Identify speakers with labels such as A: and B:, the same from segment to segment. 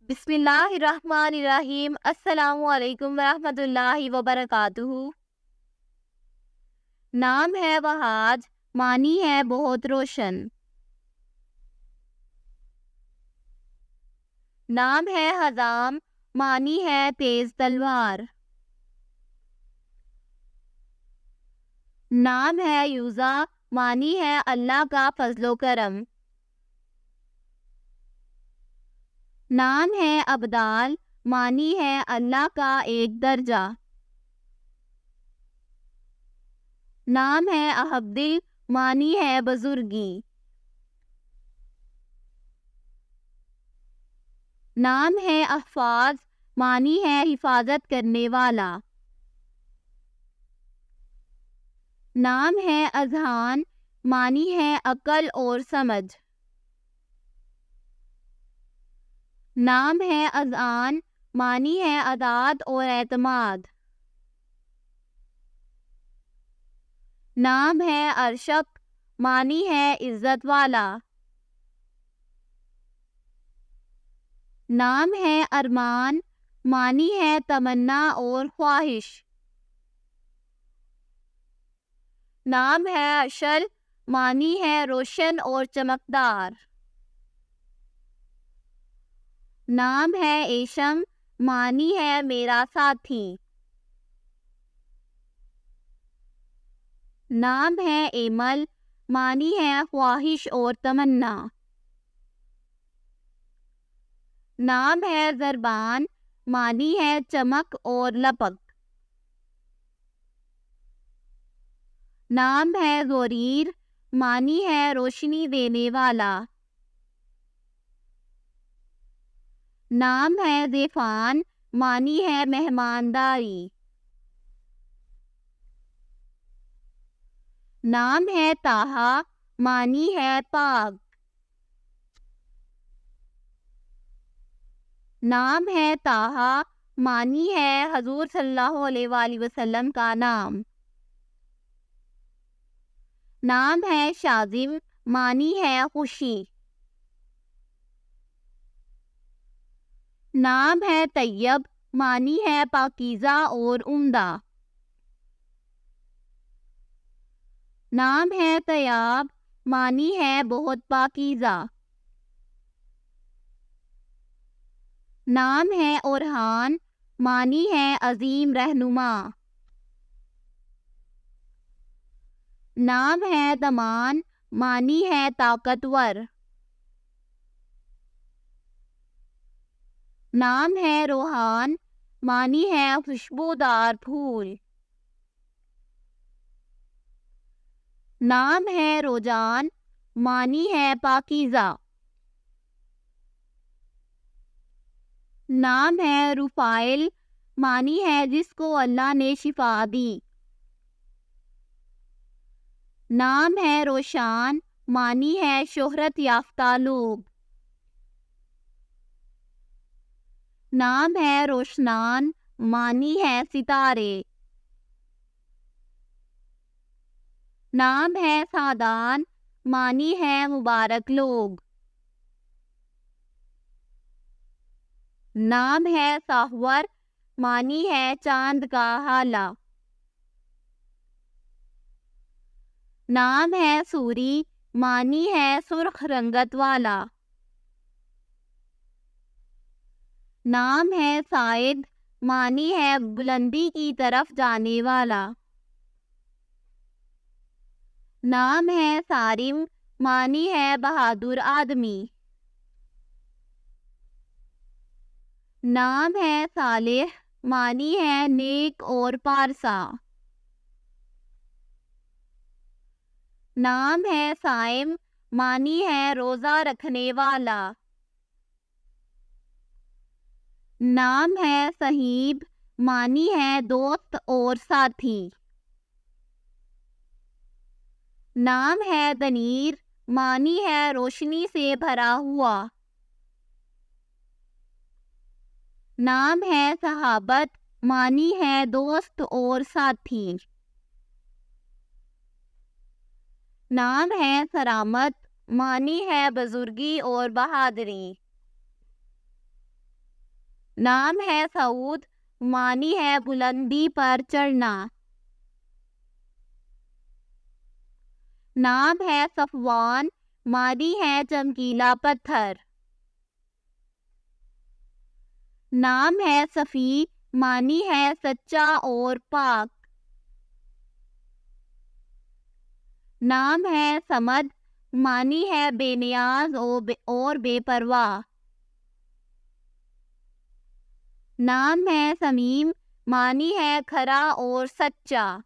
A: بسم اللہ الرحمن الرحیم۔ السلام علیکم ورحمۃ اللہ وبرکاتہ۔ نام ہے وہاج، معنی ہے بہت روشن۔ نام ہے حزام، معنی ہے تیز تلوار۔ نام ہے یوزا، معنی ہے اللہ کا فضل و کرم۔ نام ہے ابدال، معنی ہے اللہ کا ایک درجہ۔ نام ہے احبدی، معنی ہے بزرگی۔ نام ہے احفاظ، معنی ہے حفاظت کرنے والا۔ نام ہے اذہان، معنی ہے عقل اور سمجھ۔ نام ہے اذعان، معنی ہے اطاعت اور اعتماد۔ نام ہے ارشق، معنی ہے عزت والا۔ نام ہے ارمان، معنی ہے تمنا اور خواہش۔ نام ہے اشل، معنی ہے روشن اور چمکدار۔ نام ہے ایشم، معنی ہے میرا ساتھی۔ نام ہے ایمل، معنی ہے خواہش اور تمنا۔ نام ہے زربان، معنی ہے چمک اور لپک۔ نام ہے زوریر، معنی ہے روشنی دینے والا۔ نام ہے ضیفان، معنی ہے مہمانداری۔ نام ہے طٰہٰ، معنی ہے پاک۔ نام ہے طٰہٰ، معنی ہے حضور صلی اللہ علیہ وآلہ وسلم کا نام۔ نام ہے شاذم، معنی ہے خوشی۔ نام ہے طیب، معنی ہے پاکیزہ اور عمدہ۔ نام ہے طیاب، معنی ہے بہت پاکیزہ۔ نام ہے اورحان، معنی ہے عظیم رہنما۔ نام ہے دمان، معنی ہے طاقتور۔ نام ہے روحان، معنی ہے خوشبودار پھول۔ نام ہے روجان، معنی ہے پاکیزہ۔ نام ہے رفائل، معنی ہے جس کو اللہ نے شفا دی۔ نام ہے روشان، معنی ہے شہرت یافتہ لوگ۔ نام ہے روشنان، معنی ہے ستارے۔ نام ہے سعدان، معنی ہے مبارک لوگ۔ نام ہے ساہور، معنی ہے چاند کا ہالہ۔ نام ہے سوری، معنی ہے سرخ رنگت والا۔ نام ہے سائد، معنی ہے بلندی کی طرف جانے والا۔ نام ہے صارم، معنی ہے بہادر آدمی۔ نام ہے صالح، معنی ہے نیک اور پارسا۔ نام ہے صائم، معنی ہے روزہ رکھنے والا۔ نام ہے صہیب، معنی ہے دوست اور ساتھی۔ نام ہے دنیر، معنی ہے روشنی سے بھرا ہوا۔ نام ہے صحابت، معنی ہے دوست اور ساتھی۔ نام ہے سرامت، معنی ہے بزرگی اور بہادری۔ نام ہے سعود، معنی ہے بلندی پر چڑھنا۔ نام ہے صفوان، معنی ہے چمکیلا پتھر۔ نام ہے صفی، معنی ہے سچا اور پاک۔ نام ہے صمد، معنی ہے بے نیاز اور بے پرواہ۔ نام ہے سمیم، معنی ہے کھرا اور سچا۔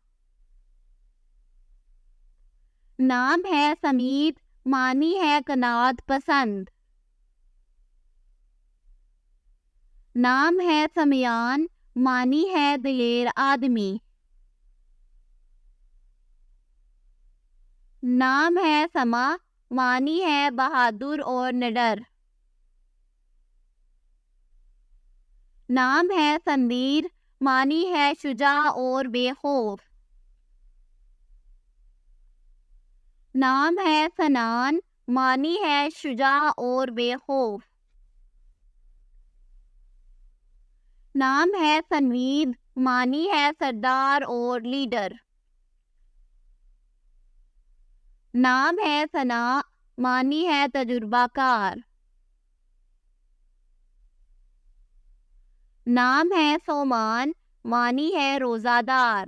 A: نام ہے سمیت، معنی ہے قناعت پسند۔ نام ہے سمیان، معنی ہے دلیر آدمی۔ نام ہے سما، معنی ہے بہادر اور نڈر۔ نام ہے سندیر، معنی ہے شجاع اور بے خوف۔ نام ہے سنان، معنی ہے شجاع اور بے خوف۔ نام ہے سنوید، معنی ہے سردار اور لیڈر۔ نام ہے ثنا، معنی ہے تجربہ کار۔ نام ہے سومان، معنی ہے روزہ دار۔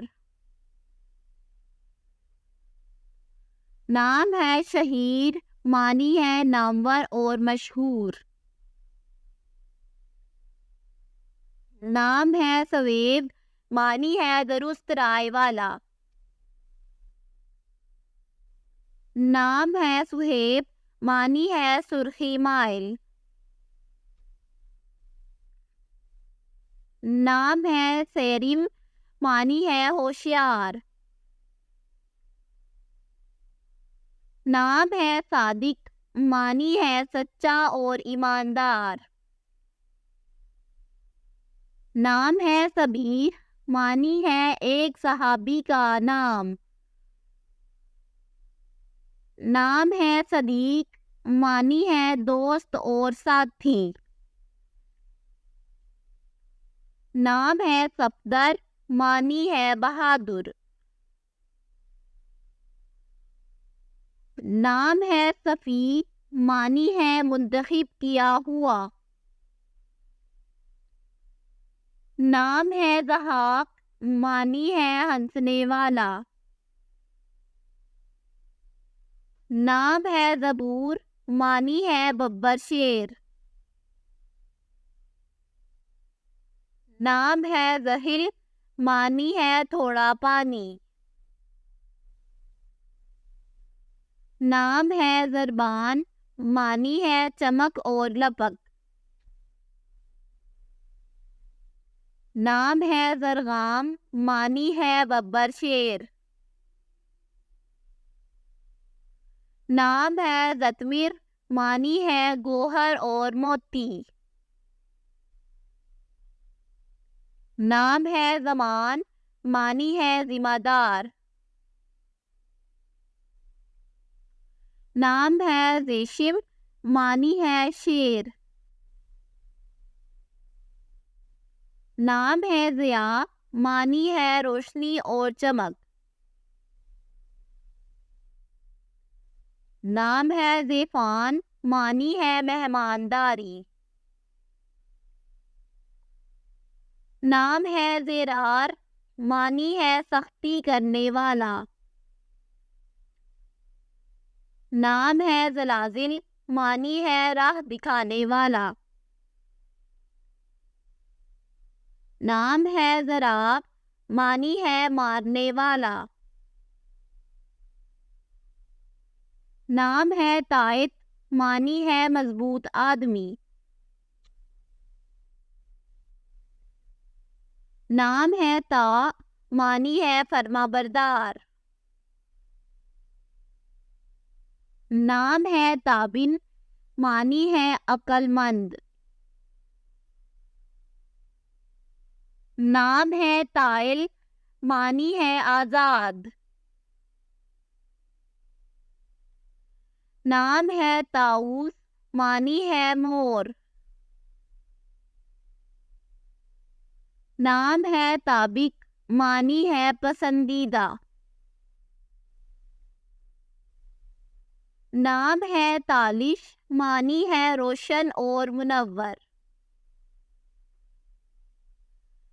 A: نام ہے شہیر، معنی ہے نامور اور مشہور۔ نام ہے سویب، معنی ہے درست رائے والا۔ نام ہے سہیب، معنی ہے سرخی مائل۔ نام ہے سیرم، معنی ہے ہوشیار۔ نام ہے صادق، معنی ہے سچا اور ایماندار۔ نام ہے صبیر، معنی ہے ایک صحابی کا نام۔ نام ہے صدیق، معنی ہے دوست اور ساتھی۔ نام ہے صفدر، معنی ہے بہادر۔ نام ہے صفی، معنی ہے منتخب کیا ہوا۔ نام ہے ضحاک، معنی ہے ہنسنے والا۔ نام ہے زبور، معنی ہے ببر شیر۔ نام ہے زحل، معنی ہے تھوڑا پانی۔ نام ہے زربان، معنی ہے چمک اور لپک۔ نام ہے زرغام، معنی ہے ببر شیر۔ نام ہے زتمر، معنی ہے گوہر اور موتی۔ نام ہے زمان، معنی ہے ذمہ دار۔ نام ہے ریشم، معنی ہے شیر۔ نام ہے ضیاء، معنی ہے روشنی اور چمک۔ نام ہے ضیفان، معنی ہے مہمانداری۔ نام ہے زرار، معنی ہے سختی کرنے والا۔ نام ہے زلازل، معنی ہے راہ دکھانے والا۔ نام ہے ضراب، معنی ہے مارنے والا۔ نام ہے طائط، معنی ہے مضبوط آدمی۔ نام ہے طا، معنی ہے فرما بردار۔ نام ہے تابن، معنی ہے عقل مند۔ نام ہے طائل، معنی ہے آزاد۔ نام ہے طاؤس، معنی ہے مور۔ نام ہے طابق، معنی ہے پسندیدہ۔ نام ہے تالش، معنی ہے روشن اور منور۔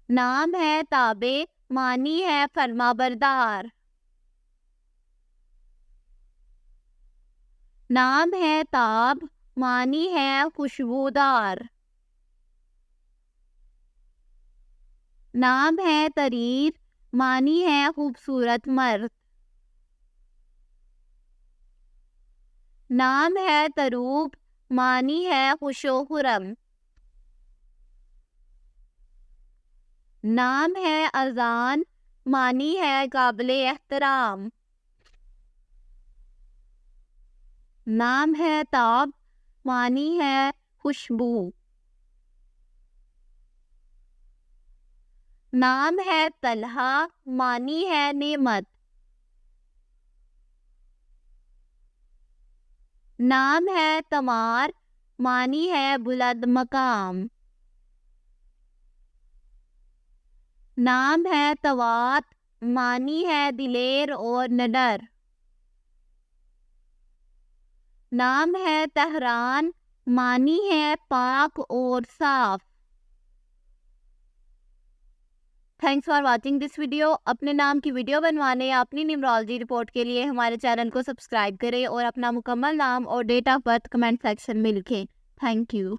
A: نام ہے تابع، معنی ہے فرما بردار۔ نام ہے تاب، معنی ہے خوشبودار۔ نام ہے طریر، معنی ہے خوبصورت مرد۔ نام ہے تروب، معنی ہے خوش و خرم۔ نام ہے اذان، معنی ہے قابل احترام۔ نام ہے تاب، معنی ہے خوشبو۔ نام ہے طلحہ، معنی ہے نعمت۔ نام ہے تمار، معنی ہے بلند مقام۔ نام ہے توات، معنی ہے دلیر اور نڈر۔ نام ہے تہران، معنی ہے پاک اور صاف۔ Thanks for watching this video. اپنے نام کی ویڈیو بنوانے یا اپنی نیمرالوجی رپورٹ کے لیے ہمارے چینل کو سبسکرائب کریں اور اپنا مکمل نام اور date of birth comment section میں لکھیں۔ Thank you.